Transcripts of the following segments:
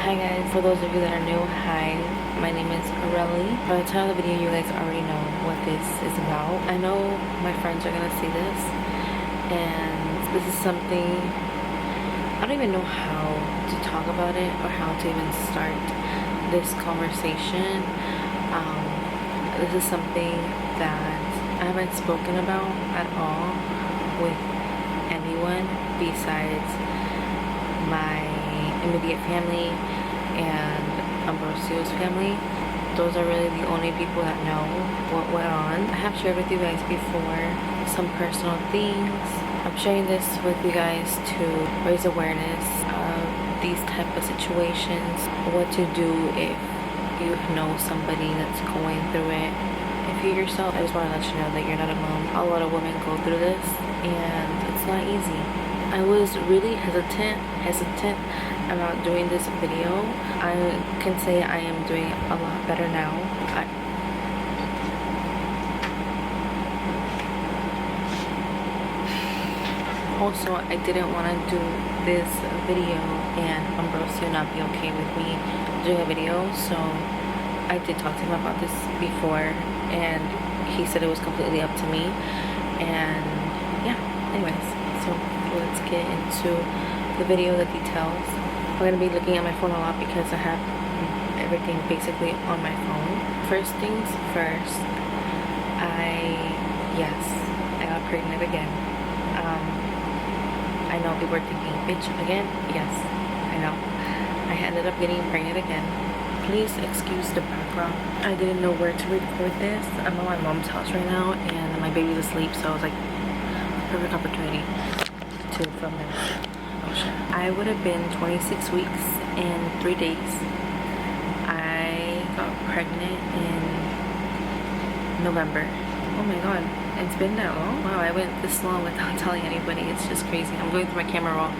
Hi guys, for those of you that are new, hi, my name is Areli. By the time of the video, you guys already know what this is about. I know my friends are gonna see this, and this is something, I don't even know how to talk about it or how to even start this conversation. This is something that I haven't spoken about at all with anyone besides my immediate family and Ambrosio's family. Those are really the only people that know what went on. I have shared with you guys before some personal things. I'm sharing this with you guys to raise awareness of these type of situations, what to do if you know somebody that's going through it. If you yourself, I just want to let you know that you're not alone. A lot of women go through this and it's not easy. I was really hesitant about doing this video. I can say I am doing a lot better now. Also, I didn't want to do this video and Ambrosio not be okay with me doing a video, so I did talk to him about this before and he said it was completely up to me. And yeah, anyways, so let's get into the video, the details. I'm going to be looking at my phone a lot because I have everything basically on my phone. First things first, yes, I got pregnant again. I know people are thinking, bitch, again? Yes, I know. I ended up getting pregnant again. Please excuse the background. I didn't know where to record this. I'm at my mom's house right now and my baby's asleep, so I was like, perfect opportunity to film this. Oh shit. I would have been 26 weeks and 3 days. I got pregnant in November. Oh my god, it's been that long? Wow, I went this long without telling anybody. It's just crazy. I'm going through my camera roll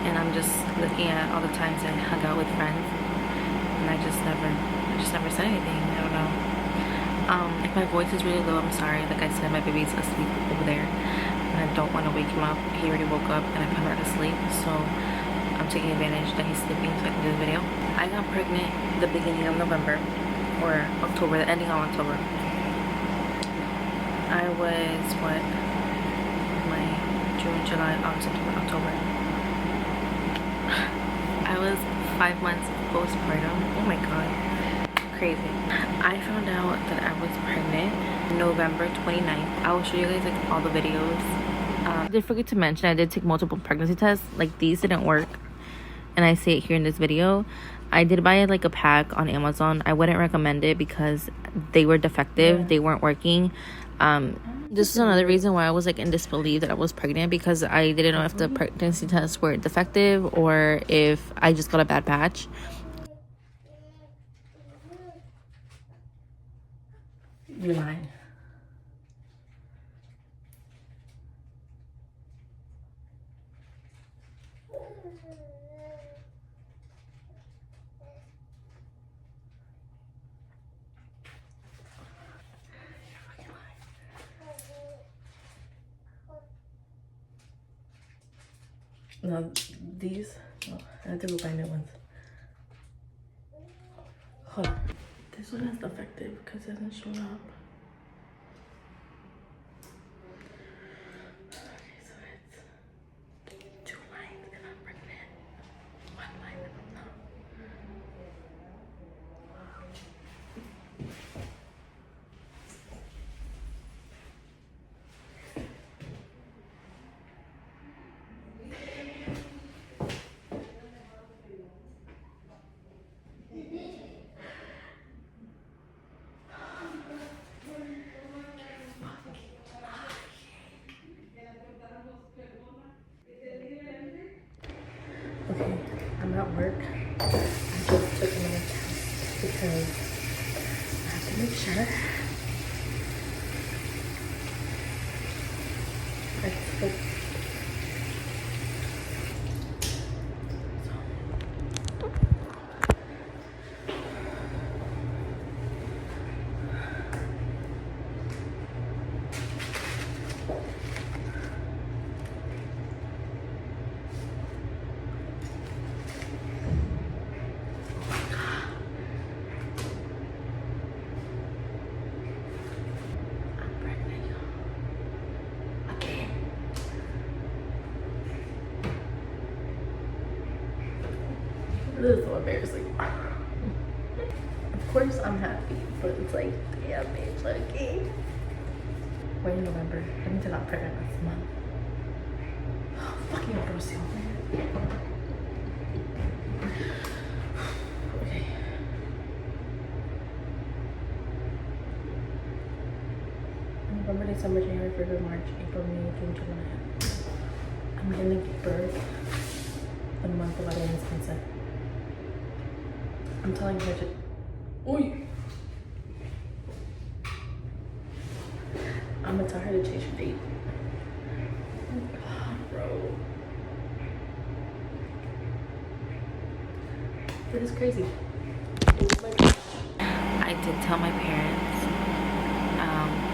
and I'm just looking at all the times I hung out with friends and I just never said anything. I don't know. If my voice is really low, I'm sorry. Like I said, my baby's asleep over there and I don't want to wake him up. He already woke up and I put him to sleep, so I'm taking advantage that he's sleeping so I can do the video. I got pregnant the beginning of November or October, the ending of October. I was what? May, June, July, August, September, October. I was 5 months postpartum. Oh my god, crazy. I found out that I was pregnant November 29th. I will show you guys like all the videos. I did forget to mention I did take multiple pregnancy tests. Like these didn't work and I say it here in this video. I did buy like a pack on Amazon. I wouldn't recommend it because they were defective. They weren't working. This is another reason why I was like in disbelief that I was pregnant, because I didn't know if the pregnancy tests were defective or if I just got a bad batch. You're lying. No, these, oh, I have to go buy new ones. Hold on. This one is defective because it hasn't shown up. Okay, so it's 2 lines and I'm pregnant. 1 line and I'm not. Okay, I'm at work. I just took another test because I have to make sure. I took This is so embarrassing. Of course I'm happy, but it's like, yeah, bitch, okay. We're in November. That means I got pregnant last month. Oh, fucking Orozco, man. Okay. November, December, January, February, March, April, May, June, July. I'm gonna give birth the month of Areli's consent. I'm telling her to. Uy. I'm gonna tell her to change her date. Oh God, bro. This is crazy. I did tell my parents.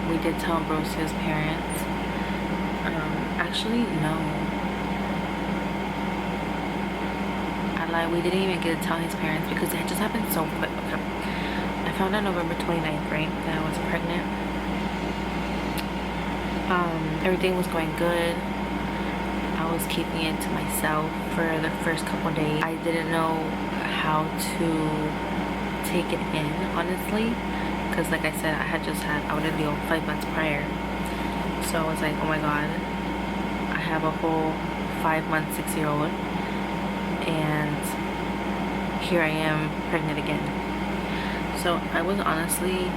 We did tell Orozco's parents. Actually, no. I lied. We didn't even get to tell his parents because it just happened so quick. Okay. I found out November 29th, right? That I was pregnant. Everything was going good. I was keeping it to myself for the first couple days. I didn't know how to take it in, honestly, because like I said, I had just had Areli 5 months prior. So I was like, oh my God, I have a whole 5-month, 6-year-old, and here I am pregnant again. So I was honestly,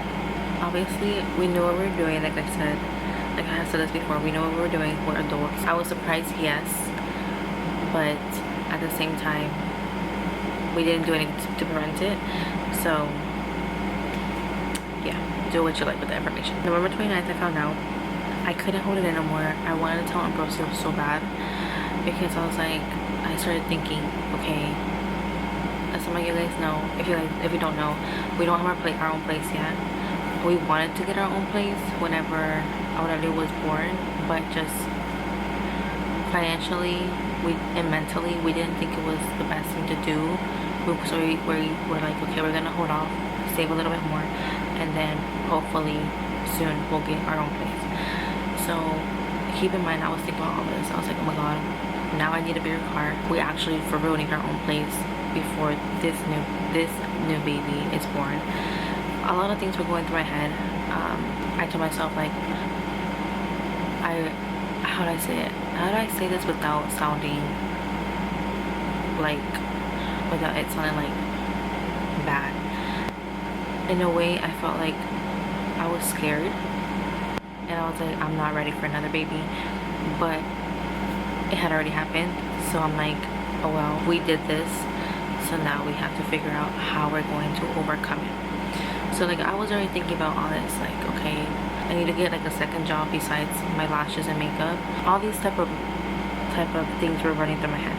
obviously, we knew what we were doing. Like I said this before, we know what we were doing. We're adults. I was surprised, yes, but at the same time, we didn't do anything to prevent it. So yeah, do what you like with the information. November 29th, I found out. I couldn't hold it in no more. I wanted to tell Orozco so bad because I was like, I started thinking, okay, as some of you guys know, if you don't know, we don't have our own place yet. We wanted to get our own place whenever Areli was born, but just financially and mentally, we didn't think it was the best thing to do. So we were like, okay, we're gonna hold off, save a little bit more, and then hopefully soon we'll get our own place. So keep in mind, I was thinking about all this. I was like, oh my God, now I need a bigger car. We actually for real need our own place before this new baby is born. A lot of things were going through my head. I told myself, like, how do I say it? How do I say this without sounding like, without it sounding like bad? In a way, I felt like I was scared, and I was like, I'm not ready for another baby, but it had already happened. So I'm like, oh well, we did this, so now we have to figure out how we're going to overcome it. So like, I was already thinking about all this, like, okay, I need to get like a second job besides my lashes and makeup. All these type of things were running through my head.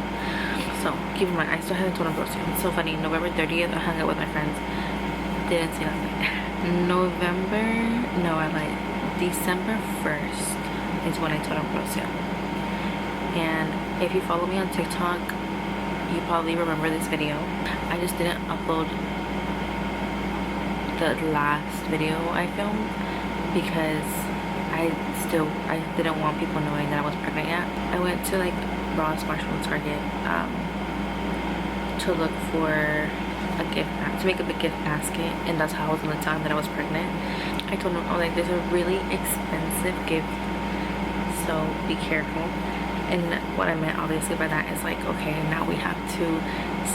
So keep in mind, I still haven't told Orozco. It's so funny. November 30th, I hung out with my friends. Didn't see nothing. I lied. December 1st is when I told Orozco. And if you follow me on TikTok, you probably remember this video. I just didn't upload the last video I filmed because I didn't want people knowing that I was pregnant yet. I went to like Ross, Marshall, and Target to look for a gift, to make up a gift basket, and that's how I was gonna tell him that I was pregnant. I told him, I was like, there's a really expensive gift, so be careful. And what I meant obviously by that is like, okay, now we have to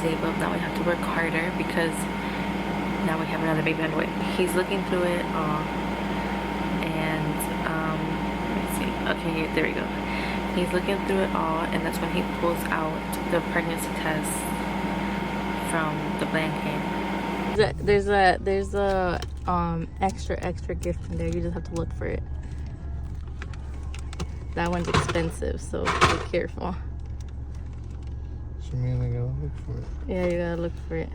save up, now we have to work harder because now we have another baby on the way. He's looking through it all, and let me see. Okay, there we go. He's looking through it all, and that's when he pulls out the pregnancy test from the blanket. There's a extra gift in there. You just have to look for it. That one's expensive, so be careful. So you mean I gotta look for it? Yeah, you gotta look for it.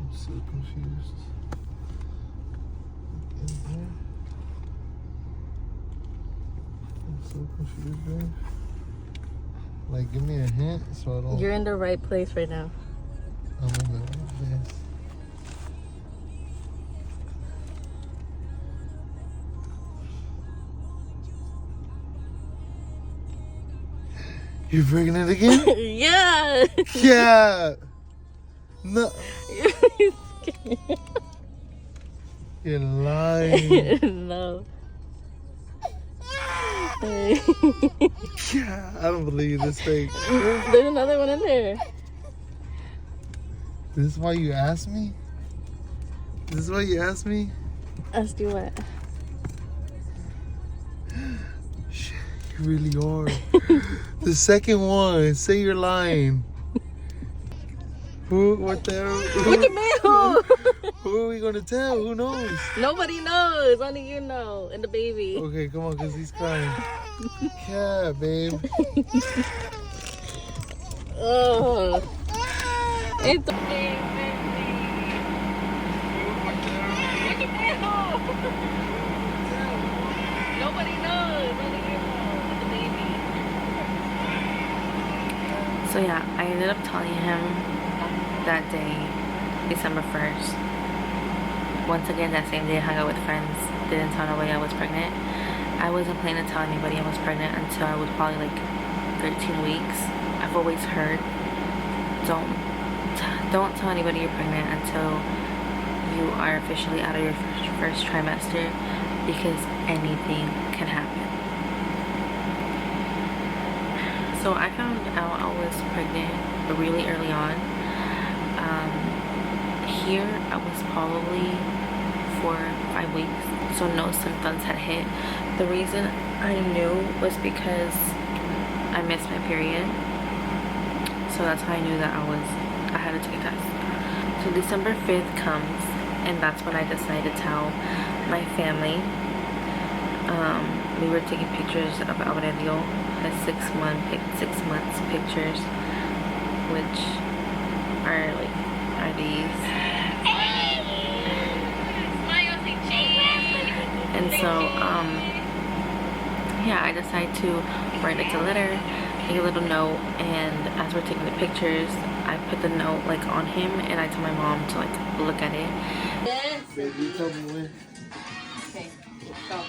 I'm so confused. I'm so confused, babe. Like, give me a hint so I don't... You're in the right place right now. I'm in the right place. You're pregnant again? Yeah. Yeah. No. You're lying. No. Yeah, I don't believe this fake. There's another one in there. This is why you asked me? This is why you asked me? Asked you what? Shit, you really are. The second one, say you're lying. Who? What the hell? What you mean who? Who are we gonna tell? Who knows? Nobody knows. Only you know. And the baby. Okay, come on, cause he's crying. Yeah, babe. Oh. It's Nobody knows. Only you know. And the baby. So yeah, I ended up telling him that day, December 1st. Once again, that same day I hung out with friends. Didn't tell nobody I was pregnant. I wasn't planning to tell anybody I was pregnant until I was probably like 13 weeks. I've always heard, don't tell anybody you're pregnant until you are officially out of your first trimester, because anything can happen. So I found out I was pregnant really early on. Here I was probably 4 or 5 weeks, so no symptoms had hit. The reason I knew was because I missed my period, so that's how I knew that I had to take a test. So December 5th comes, and that's when I decided to tell my family. We were taking pictures of Aureli, his 6 months pictures, which are these. And so, yeah, I decided to write like a letter, make a little note, and as we're taking the pictures, I put the note like on him, and I told my mom to like look at it. Yes. Baby, you tell me when. Okay, go.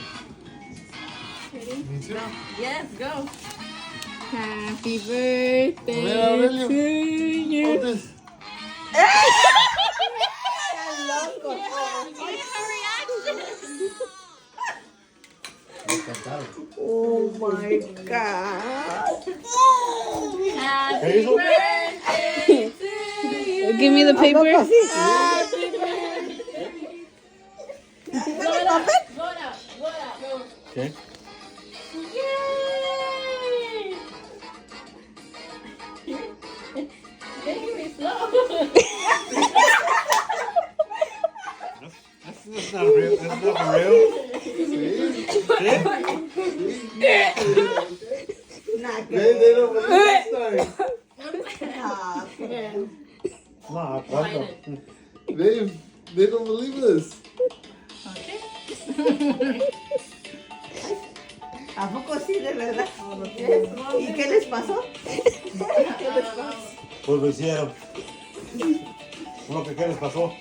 Ready? Me too. Go. Yes, go. Happy birthday to you. Hold this. Oh my God. Happy birthday to you. Give me the paper. Happy birthday. Blow it out. Blow it out. Blow it out. Go. Okay. Yay! Making me slow. That's not real. That's not real. They don't believe this story. Nah, they don't believe this. ¿A poco sí, de verdad? ¿Y qué les pasó? Pues lo hicieron. Uno que qué les pasó.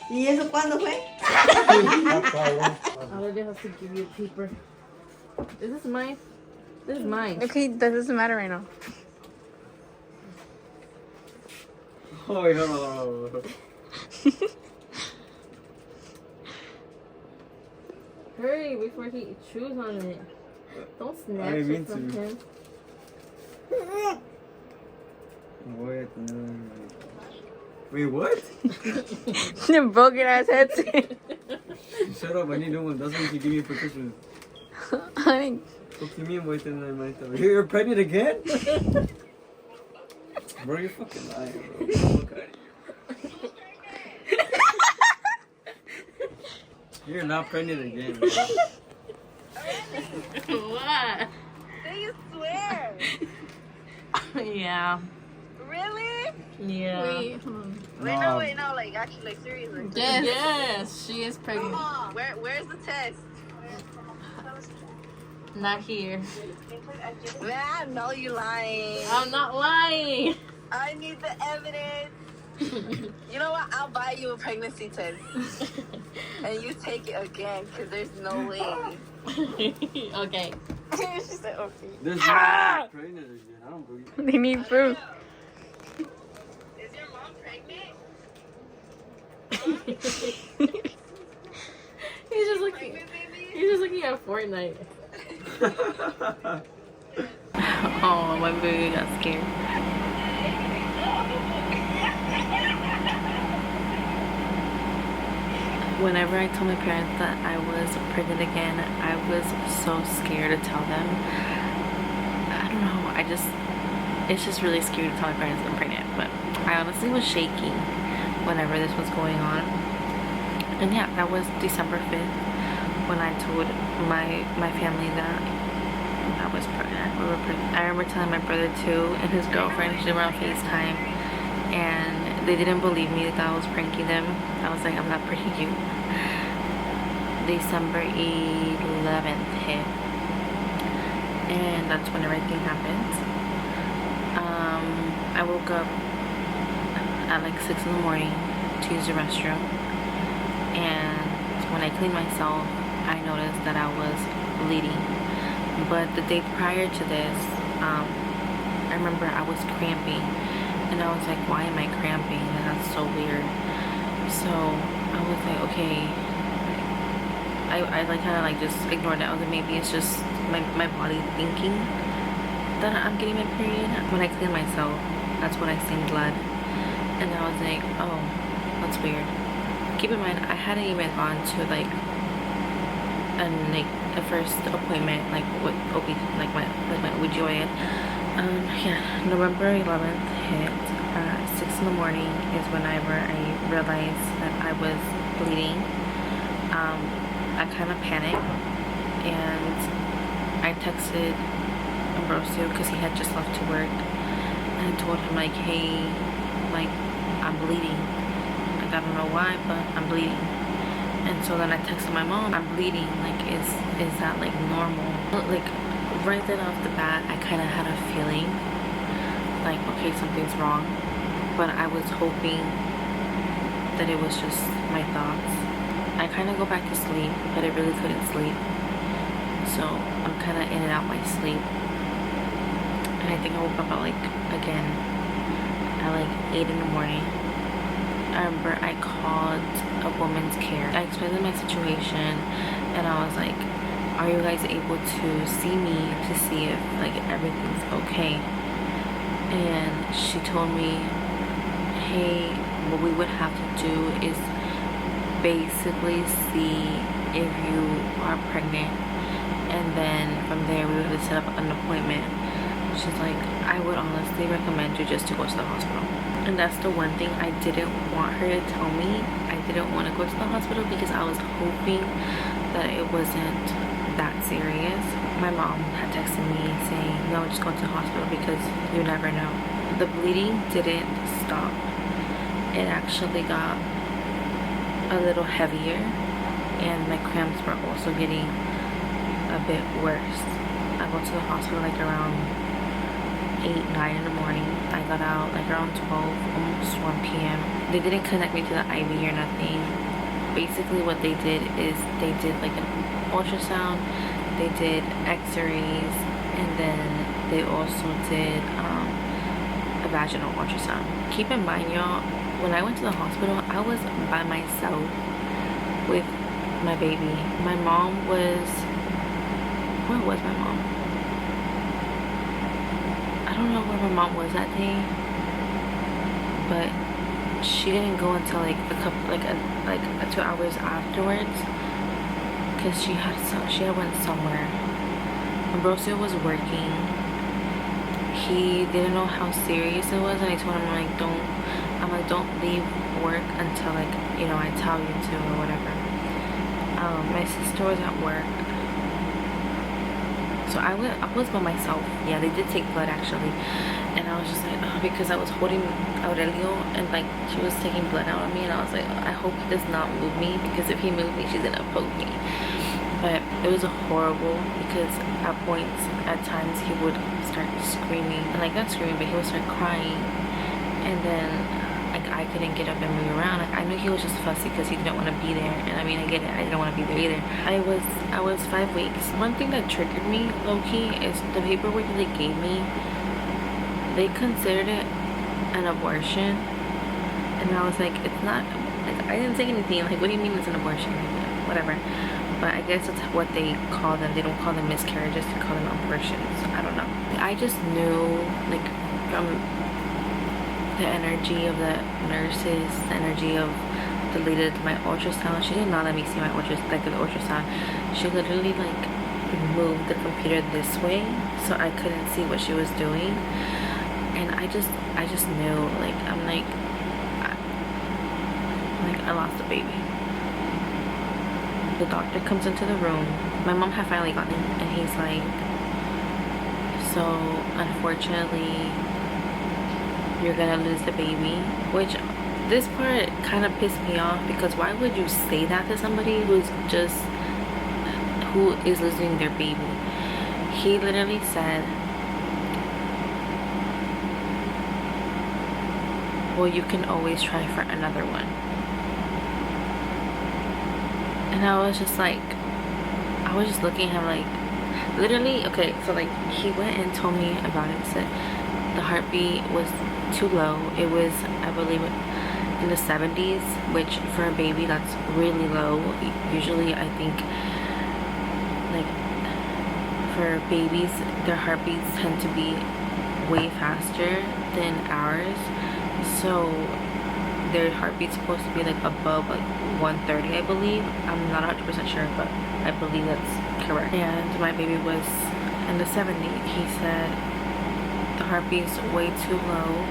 ¿Y eso cuándo fue? Already has to give you a paper. Is this mine? This is mine. Okay, that doesn't matter right now. Oh, wait, hold on. Hurry before he chews on it. Don't snatch I it mean from to. him. Wait, what? The broken ass head. Shut up, I need one. That's what you give me for Christmas. Honey, You're pregnant again? Bro, you're fucking lying, bro. Look at you. You're not pregnant again, bro. What? Do you swear? Yeah. Really? Yeah. wait, hold on. Wait, no, like actually, like seriously. Yes, Yes. she is pregnant. Where's the test? Not here. Man, I know you lying. I'm not lying. I need the evidence. You know what? I'll buy you a pregnancy test. And you take it again, because there's no way. Okay. She said, okay. There's no pregnant again. don't believe it. They need proof. Is your mom pregnant? He's just looking. Pregnant, baby? He's just looking at Fortnite. Oh, my baby got scared. Whenever I told my parents that I was pregnant again, I was so scared to tell them. I don't know, it's just really scary to tell my parents I'm pregnant, but I honestly was shaking whenever this was going on. And yeah, that was December 5th when I told my family that I was pregnant. We were pregnant. I remember telling my brother too and his girlfriend. They were on FaceTime and they didn't believe me that I was pranking them. I was like, I'm not pranking you. December 11th hit, and that's when everything happened. I woke up at like 6 in the morning to use the restroom, and when I cleaned myself, I noticed that I was bleeding. But the day prior to this, I remember I was cramping, and I was like, why am I cramping? And that's so weird. So I was like, okay. I like kind of like just ignored it. I was like, maybe it's just my body thinking that I'm getting my period. When I cleaned myself, that's when I seen blood, and I was like, oh, that's weird. Keep in mind, I hadn't even gone to like a first appointment like with OB, like my OBGYN. Yeah, November 11th hit. 6 in the morning is whenever I realized that I was bleeding. I kind of panicked and I texted Orozco because he had just left to work, and I told him like, hey, like I'm bleeding. Like I don't know why, but I'm bleeding. And so then I texted my mom, I'm bleeding. Like is that like normal? Like right then off the bat, I kind of had a feeling like, okay, something's wrong, but I was hoping that it was just my thoughts. I kind of go back to sleep, but I really couldn't sleep. So I'm kind of in and out my sleep. And I think I woke up at like, again, at like 8 in the morning. I remember I called a woman's care. I explained my situation, and I was like, are you guys able to see me to see if like everything's okay? And she told me, hey, what we would have to do is basically see if you are pregnant, and then from there we would set up an appointment. She's like, I would honestly recommend you just to go to the hospital. And that's the one thing I didn't want her to tell me. I didn't want to go to the hospital because I was hoping that it wasn't that serious. My mom had texted me saying, no, just go to the hospital because you never know. The bleeding didn't stop. It actually got a little heavier, and my cramps were also getting a bit worse. I went to the hospital like around 8, 9 in the morning. I got out like around 12, almost 1 p.m. They didn't connect me to the IV or nothing. Basically what they did is they did like an ultrasound, they did x-rays, and then they also did a vaginal ultrasound. Keep in mind, y'all, when I went to the hospital, I was by myself with my baby. My mom was, where was my mom? I don't know where my mom was that day, but she didn't go until like a couple, like 2 hours afterwards, because she had went somewhere. Ambrosio was working. He didn't know how serious it was, and I told him don't leave work until like, you know, I tell you to or whatever. My sister was at work, so I was by myself. Yeah, they did take blood actually, and I was just like, oh, because I was holding Areli, and like she was taking blood out of me, and I was like, I hope he does not move me, because if he moved me, she's gonna poke me. But it was horrible because at times he would start screaming, and like not screaming, but he would start crying, and then like I couldn't get up and move around. Like I knew he was just fussy because he didn't want to be there, and I mean I get it, I didn't want to be there either. I was 5 weeks. One thing that triggered me low-key is the paperwork that they gave me. they considered it an abortion, and I was like, it's not. Like, I didn't say anything. Like, what do you mean it's an abortion? Like, whatever. But I guess that's what they call them. They don't call them miscarriages, they call them abortions. I don't know. I just knew, like, from the energy of the nurses, the energy of the lady did my ultrasound. She did not let me see my ultrasound. She literally, like, moved the computer this way so I couldn't see what she was doing. And I just knew, like, I lost a baby. The doctor comes into the room. My mom had finally gotten in, and he's like, so unfortunately you're gonna lose the baby. Which, this part kind of pissed me off, because why would you say that to somebody who is losing their baby? He literally said, well, you can always try for another one. And I was just like, I was just looking at him like, literally, okay, so like, he went and told me about it. Said the heartbeat was too low. It was, I believe, in the 70s, which for a baby, that's really low. Usually, I think, like, for babies, their heartbeats tend to be way faster than ours. So their heartbeat's supposed to be like above like 130, I believe. I'm not 100% sure, but I believe that's correct. And my baby was in the 70s. He said the heartbeat's way too low.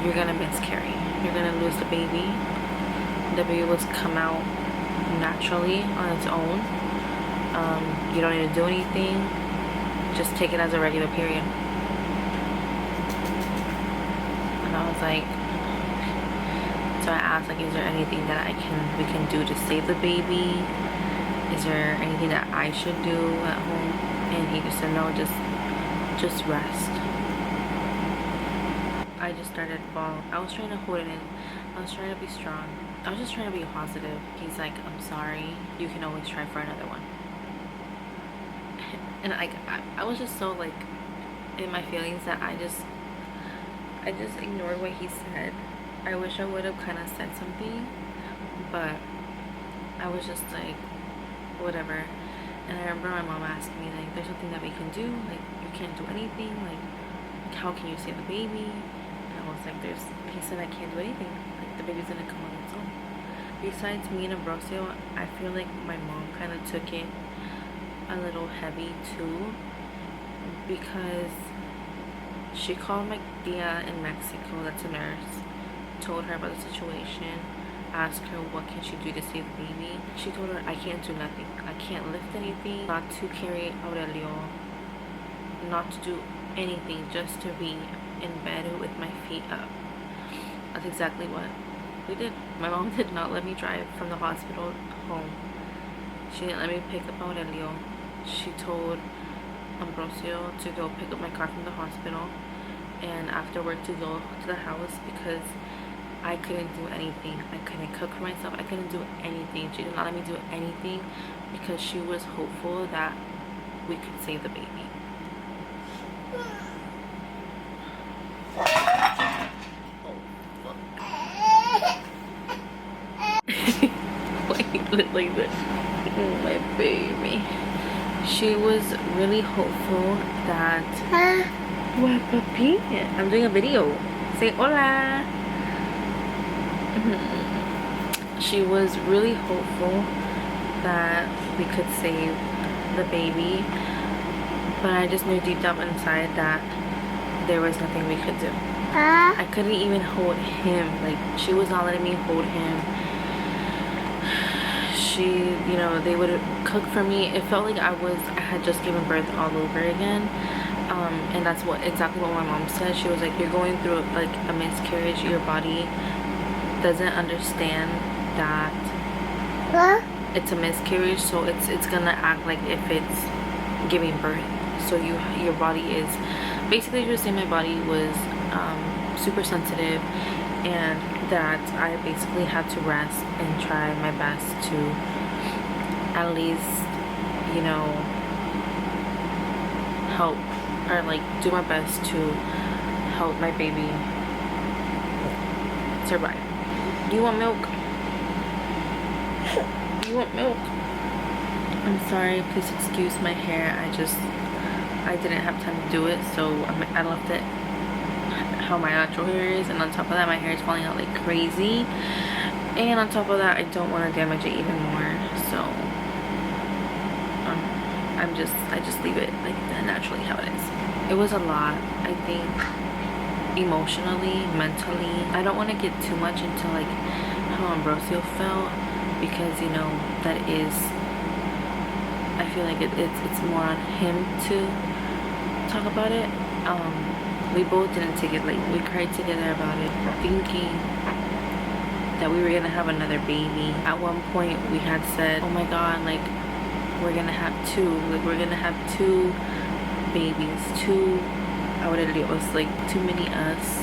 You're gonna miscarry. You're gonna lose the baby. The baby was come out naturally on its own. You don't need to do anything. Just take it as a regular period. And I was like, so I asked, like, is there anything that we can do to save the baby? Is there anything that I should do at home? And he just said, no, just rest. I just started bawling. I was trying to hold it in. I was trying to be strong. I was just trying to be positive. He's like, I'm sorry. You can always try for another one. And I was just so, like, in my feelings that I just ignored what he said. I wish I would have kind of said something, but I was just like, whatever. And I remember my mom asked me, like, there's nothing that we can do, like, you can't do anything, like how can you save the baby? And I was like, he said I can't do anything, like, the baby's gonna come on its own. Besides me and Ambrosio, I feel like my mom kind of took it a little heavy too, because she called my tia in Mexico, that's a nurse, told her about the situation, asked her what can she do to save the baby. She told her, I can't do nothing. I can't lift anything, not to carry Aurelio, not to do anything, just to be in bed with my feet up. That's exactly what we did. My mom did not let me drive from the hospital home. She didn't let me pick up Aurelio. She told Ambrosio to go pick up my car from the hospital, and afterward to go to the house, because I couldn't do anything. I couldn't cook for myself. I couldn't do anything. She did not let me do anything because she was hopeful that we could save the baby. Why you look like this? Oh, my baby. She was really hopeful that... What, papi? I'm doing a video. Say hola. She was really hopeful that we could save the baby, but I just knew deep down inside that there was nothing we could do. I couldn't even hold him. Like, she was not letting me hold him. She, you know, they would cook for me. It felt like I had just given birth all over again. And that's exactly what my mom said. She was like, you're going through like a miscarriage. Your body doesn't understand that it's a miscarriage, so it's gonna act like if it's giving birth. So your body is basically, she was saying my body was super sensitive, and that I basically had to rest and try my best to at least, you know, help or like do my best to help my baby survive. Do you want milk? Do you want milk? I'm sorry, please excuse my hair. I didn't have time to do it, so I left it how my natural hair is, and on top of that my hair is falling out like crazy, and on top of that I don't want to damage it even more, so I just leave it like naturally how it is. It was a lot, I think, emotionally, mentally. I don't want to get too much into like how Ambrosio felt, because you know that is, I feel like it's more on him to talk about it. We both didn't take it, like we cried together about it, thinking that we were gonna have another baby. At one point we had said, oh my god, like we're gonna have two babies, two. It was like too many us.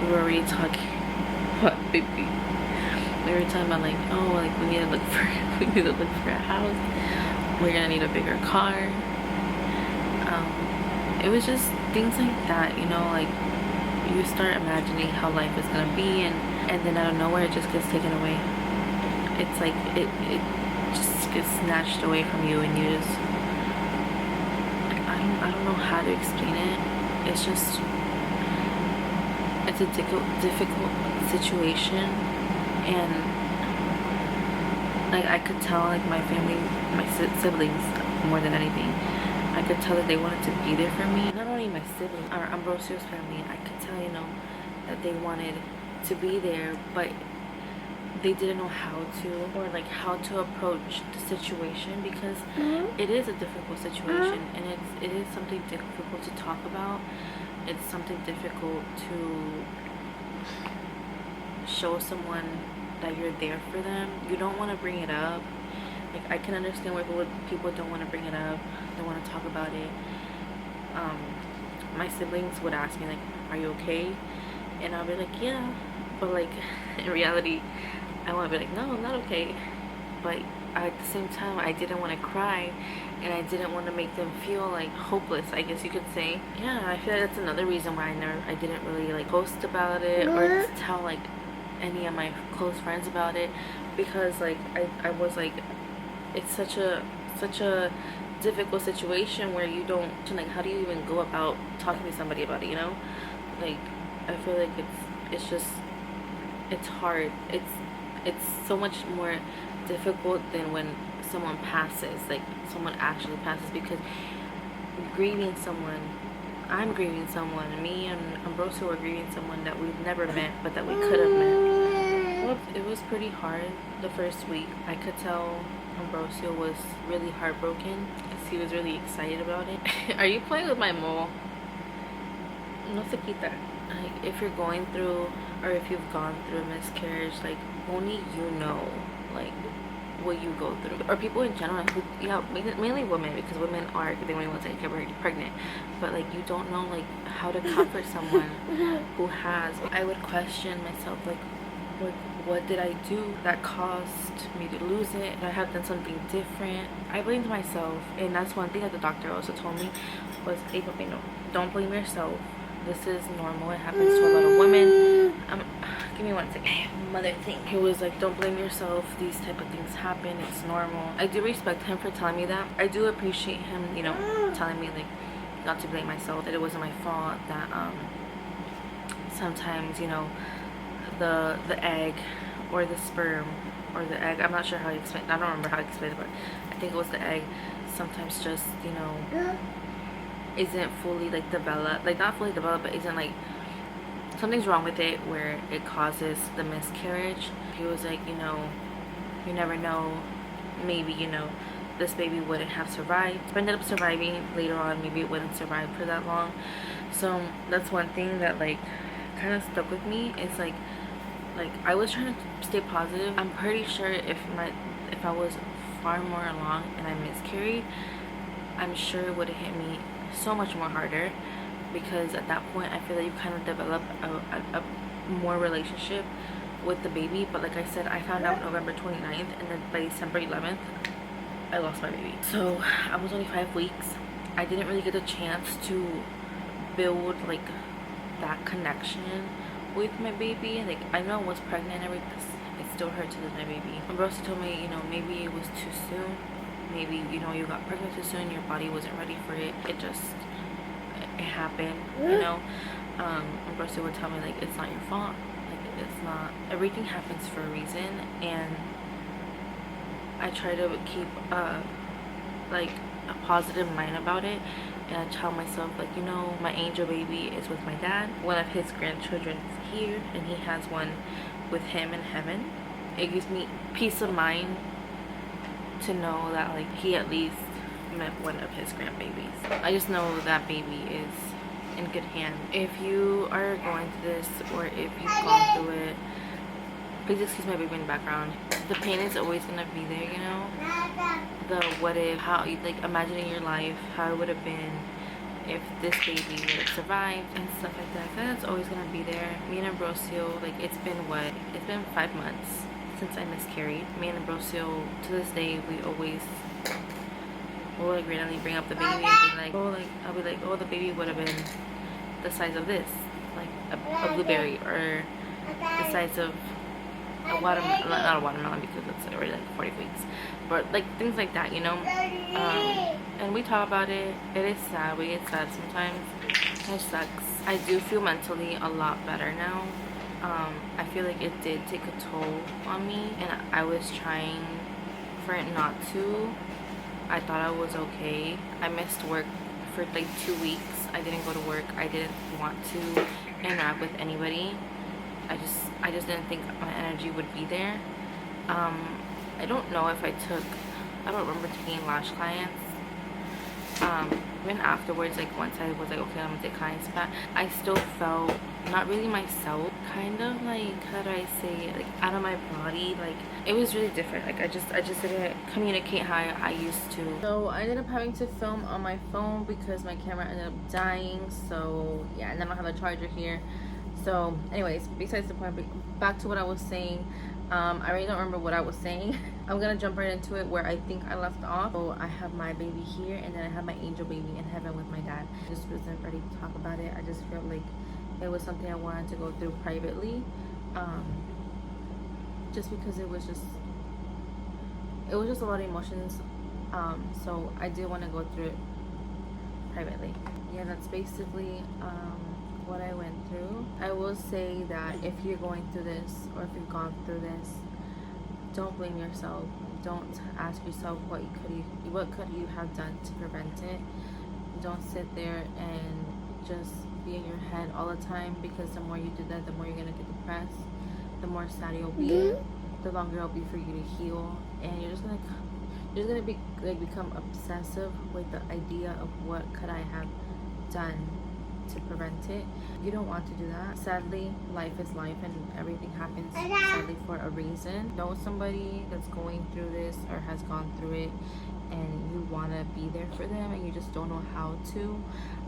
We were already talking about baby. We were talking about like, oh, like we need to look for a house. We're gonna need a bigger car. It was just things like that, you know, like you start imagining how life is gonna be, and then out of nowhere it just gets taken away. It's like it just gets snatched away from you, and you just, I don't know how to explain it. It's just, it's a difficult situation, and like I could tell, like my family, my siblings more than anything, I could tell that they wanted to be there for me. Not only my siblings, or Ambrosio's family, I could tell, you know, that they wanted to be there, but they didn't know how to, or like how to approach the situation, because it is a difficult situation, and it is something difficult to talk about. It's something difficult to show someone that you're there for them. You don't want to bring it up. Like I can understand why people don't want to bring it up, don't want to talk about it. My siblings would ask me like, are you okay? And I'll be like, yeah, but like in reality I want to be like, no, I'm not okay. But at the same time I didn't want to cry, and I didn't want to make them feel like hopeless, I guess you could say. Yeah, I feel like that's another reason why I didn't really like post about it or tell like any of my close friends about it, because like I was like, it's such a difficult situation where you don't, like, how do you even go about talking to somebody about it, you know? Like I feel like it's hard. It's so much more difficult than when someone passes, like someone actually passes, because grieving someone, I'm grieving someone, and me and Ambrosio are grieving someone that we've never met but that we could have met. Well, it was pretty hard the first week. I could tell Ambrosio was really heartbroken because he was really excited about it. Are you playing with my mole? No se quita. Like, if you're going through, or if you've gone through a miscarriage, like only you know like what you go through, or people in general who, you know, mainly women, because women are the only ones that get pregnant, but like you don't know like how to comfort someone who has. I would question myself, like what did I do that caused me to lose it? I have done something different. I blamed myself, and that's one thing that the doctor also told me was, hey Papino, don't blame yourself. This is normal. It happens to a lot of women. Give me one second. Mother thing. He was like, don't blame yourself. These type of things happen. It's normal. I do respect him for telling me that. I do appreciate him, you know, telling me like not to blame myself, that it wasn't my fault, that sometimes, you know, the egg or the sperm or the egg, I'm not sure how he explained, I don't remember how he explained it, but I think it was the egg, sometimes just, you know, isn't fully like developed, like not fully developed, but isn't like, something's wrong with it where it causes the miscarriage. He was like, you know, you never know, maybe, you know, this baby wouldn't have survived. But ended up surviving later on. Maybe it wouldn't survive for that long. So that's one thing that like kind of stuck with me. It's like I was trying to stay positive. I'm pretty sure if I was far more along and I miscarried, I'm sure it would have hit me so much more harder, because at that point I feel like you kind of develop a more relationship with the baby. But like I said, I found out November 29th, and then by December 11th I lost my baby. So I was only 5 weeks, I didn't really get a chance to build like that connection with my baby. Like, I know I was pregnant and everything, it still hurts to lose my baby. My brother told me, you know, maybe it was too soon, maybe, you know, you got pregnant too soon, your body wasn't ready for it, it happened, you know. My brother would tell me, like, it's not your fault, like, it's not, everything happens for a reason. And I try to keep like a positive mind about it, and I tell myself, like, you know, my angel baby is with my dad, one of his grandchildren is here, and he has one with him in heaven. It gives me peace of mind to know that, like, he at least met one of his grandbabies. I just know that baby is in good hands. If you are going through this, or if you've gone through it, please excuse my baby in the background. The pain is always gonna be there, you know. The what if, how, like, imagining your life, how it would have been if this baby would have survived and stuff like that. That's always gonna be there. Me and Ambrosio, like, it's been 5 months since I miscarried. Me and Ambrosio, to this day, we always will, like, randomly bring up the baby and be like, oh, like, I'll be like, oh, the baby would have been the size of this, like a blueberry, or the size of a watermelon, not a watermelon because it's already like 40 weeks, but like things like that, you know. And we talk about it. It is sad. We get sad sometimes. It sucks. I do feel mentally a lot better now. I feel like it did take a toll on me, and I was trying for it not to. I thought I was okay. I missed work for like 2 weeks. I didn't go to work. I didn't want to interact with anybody. I just didn't think my energy would be there. I don't know if I don't remember taking lash clients. Even afterwards, like, once I was like, okay, I'm gonna take clients back, I still felt not really myself, kind of like, how do I say it, like, out of my body. Like, it was really different. Like, I just didn't communicate how I used to. So I ended up having to film on my phone because my camera ended up dying. So yeah, and then I don't have a charger here. So anyways, besides the point, back to what I was saying. I really don't remember what I was saying. I'm gonna jump right into it where I think I left off. So I have my baby here, and then I have my angel baby in heaven with my dad. I just wasn't ready to talk about it. I just felt like it was something I wanted to go through privately, just because it was just a lot of emotions. So I did want to go through it privately. Yeah, that's basically what I went through. I will say that if you're going through this, or if you've gone through this, don't blame yourself. Don't ask yourself what could you have done to prevent it. Don't sit there and just be in your head all the time, because the more you do that, the more you're gonna get depressed, the more sad you'll be, the longer it'll be for you to heal, and you're just gonna be like become obsessive with the idea of what could I have done to prevent it. You don't want to do that. Sadly, life is life, and everything happens sadly for a reason. Know somebody that's going through this or has gone through it, and you want to be there for them, and you just don't know how to.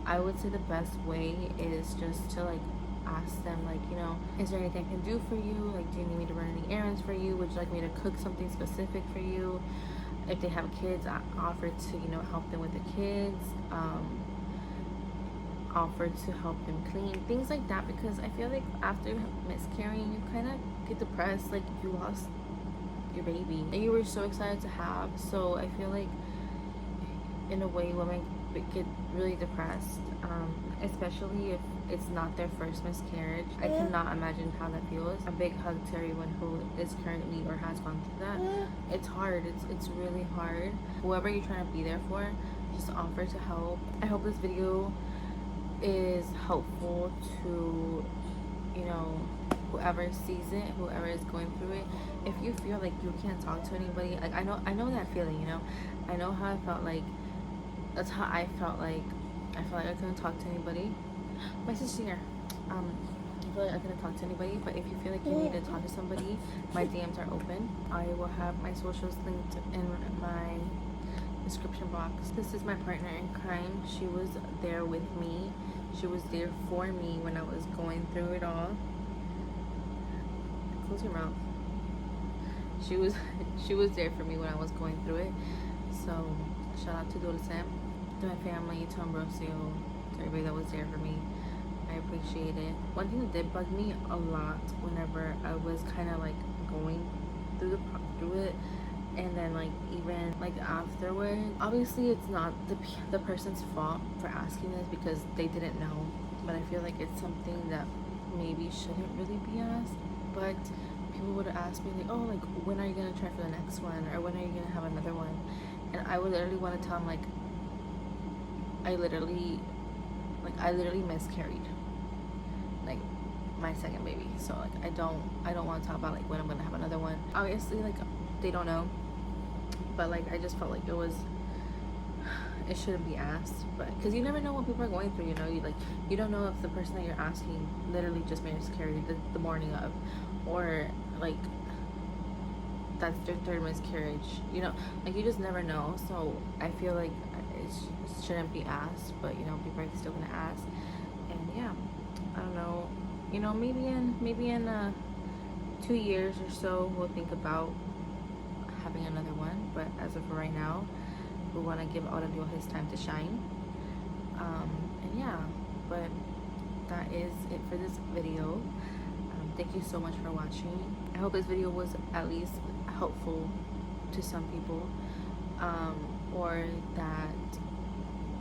I would say the best way is just to, like, ask them, like, you know, is there anything I can do for you? Like, do you need me to run any errands for you? Would you like me to cook something specific for you? If they have kids, I offer to, you know, help them with the kids. Offer to help them clean, things like that, because I feel like after miscarrying, you kind of get depressed, like you lost your baby and you were so excited to have. So I feel like in a way women get really depressed, especially if it's not their first miscarriage. I cannot imagine how that feels. A big hug to everyone who is currently or has gone through that. It's hard. It's really hard. Whoever you're trying to be there for, just offer to help. I hope this video is helpful to, you know, whoever sees it, whoever is going through it. If you feel like you can't talk to anybody, like, I know that feeling, you know. I know how I felt like. That's how I felt like. I felt like I couldn't talk to anybody. My sister here. I feel like I couldn't talk to anybody, but if you feel like you need to talk to somebody, my DMs are open. I will have my socials linked in my description box. This is my partner in crime. She was there with me. She was there for me when I was going through it all. Close your mouth. She was there for me when I was going through it. So shout out to Dulce. to my family, to Ambrosio, to everybody that was there for me. I appreciate it. One thing that did bug me a lot whenever I was kind of like going through it, and then like even like afterward, obviously it's not the person's fault for asking this because they didn't know, but I feel like it's something that maybe shouldn't really be asked. But people would ask me like, oh, like when are you gonna try for the next one, or when are you gonna have another one? And I would literally want to tell them like I literally miscarried, like my second baby. So like I don't want to talk about like when I'm gonna have another one. Obviously like they don't know, but like I just felt like it shouldn't be asked. But because you never know what people are going through, you know, you don't know if the person that you're asking literally just miscarried the morning of, or like that's their third miscarriage, you know, like you just never know. So I feel like it shouldn't be asked, but you know, people are still gonna ask. And yeah, I don't know, you know, maybe in 2 years or so we'll think about having another one, but as of right now we want to give Aurelio his time to shine. And yeah, but that is it for this video. Thank you so much for watching. I hope this video was at least helpful to some people, or that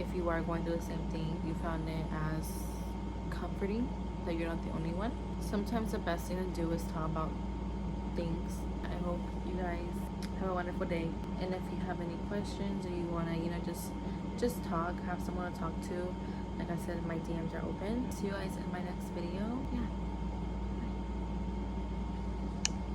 if you are going through the same thing, you found it as comforting that you're not the only one. Sometimes the best thing to do is talk about things. I hope you guys have a wonderful day, and if you have any questions or you want to, you know, just talk, have someone to talk to, like I said, my DMs are open. See you guys in my next video. Yeah,